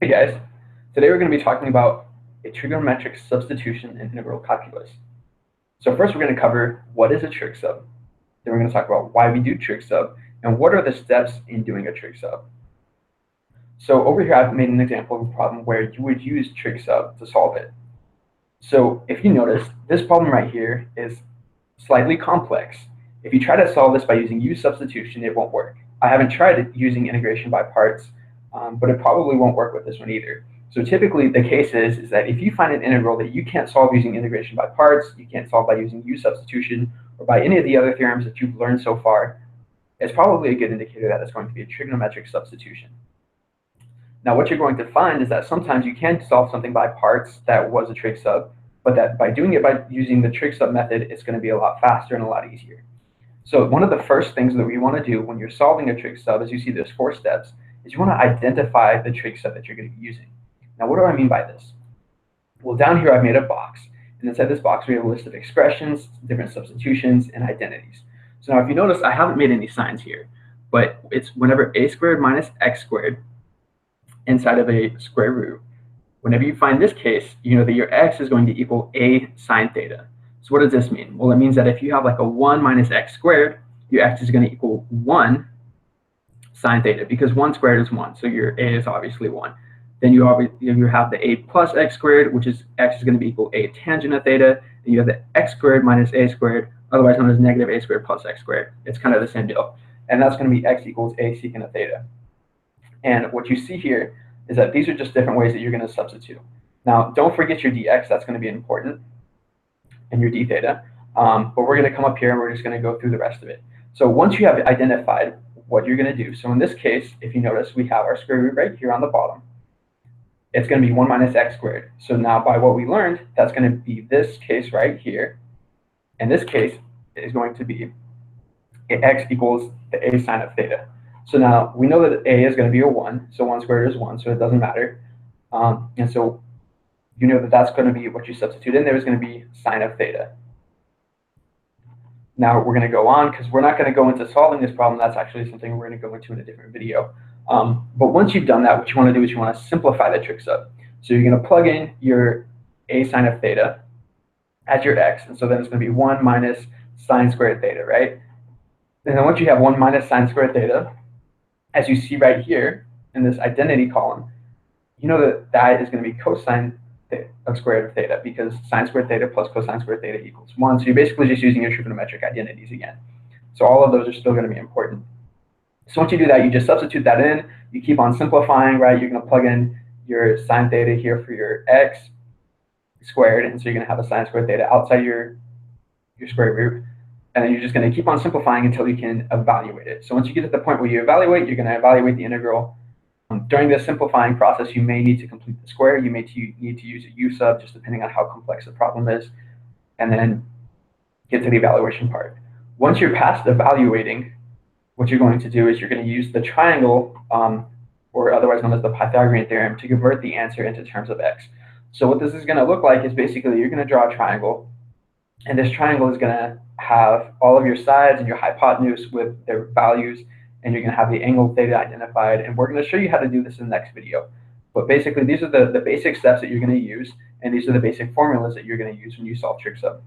Hey guys, today we're going to be talking about a trigonometric substitution in integral calculus. So first we're going to cover what is a trig sub, then we're going to talk about why we do trig sub, and what are the steps in doing a trig sub. So over here I've made an example of a problem where you would use trig sub to solve it. So if you notice, this problem right here is slightly complex. If you try to solve this by using u substitution, it won't work. I haven't tried it using integration by parts, but it probably won't work with this one either. So typically the case is that if you find an integral that you can't solve using integration by parts, you can't solve by using u substitution, or by any of the other theorems that you've learned so far, it's probably a good indicator that it's going to be a trigonometric substitution. Now what you're going to find is that sometimes you can solve something by parts that was a trig sub, but that by doing it by using the trig sub method, it's going to be a lot faster and a lot easier. So one of the first things that we want to do when you're solving a trig sub, as you see there's 4 steps, is you want to identify the trig sub that you're going to be using. Now what do I mean by this? Well, down here I've made a box, and inside this box we have a list of expressions, different substitutions, and identities. So now if you notice, I haven't made any signs here, but it's whenever a squared minus x squared inside of a square root, whenever you find this case, you know that your x is going to equal a sine theta. So what does this mean? Well, it means that if you have like a 1 minus x squared, your x is going to equal 1 sine theta, because 1 squared is 1, so your a is obviously 1. Then you have the a plus x squared, which is x is going to be equal a tangent of theta. Then you have the x squared minus a squared, otherwise known as negative a squared plus x squared. It's kind of the same deal. And that's going to be x equals a secant of theta. And what you see here is that these are just different ways that you're going to substitute. Now, don't forget your dx. That's going to be important, and your d theta. But we're going to come up here and we're just going to go through the rest of it. So once you have identified what you're going to do, so in this case, if you notice, we have our square root right here on the bottom. It's going to be 1 minus x squared. So now by what we learned, that's going to be this case right here. And this case is going to be x equals the a sine of theta. So now we know that a is going to be a 1, so 1 squared is 1, so it doesn't matter. And so you know that that's going to be what you substitute in there is going to be sine of theta. Now we're going to go on, because we're not going to go into solving this problem. That's actually something we're going to go into in a different video. But once you've done that, what you want to do is you want to simplify the trig sub. So you're going to plug in your a sine of theta as your x, and so then it's going to be 1 minus sine squared theta, right? And then once you have 1 minus sine squared theta, as you see right here in this identity column, you know that that is going to be cosine of square root of theta, because sine squared theta plus cosine squared theta equals 1. So you're basically just using your trigonometric identities again. So all of those are still going to be important. So once you do that, you just substitute that in. You keep on simplifying, right? You're going to plug in your sine theta here for your x squared, and so you're going to have a sine squared theta outside your square root. And then you're just going to keep on simplifying until you can evaluate it. So once you get to the point where you evaluate, you're going to evaluate the integral. During this simplifying process, you may need to complete the square. You may need to use a u sub, just depending on how complex the problem is, and then get to the evaluation part. Once you're past evaluating, what you're going to do is you're going to use the triangle, or otherwise known as the Pythagorean theorem, to convert the answer into terms of x. So what this is going to look like is basically you're going to draw a triangle, and this triangle is going to have all of your sides and your hypotenuse with their values, and you're going to have the angle theta identified, and we're going to show you how to do this in the next video. But basically these are the basic steps that you're going to use, and these are the basic formulas that you're going to use when you solve trig sub.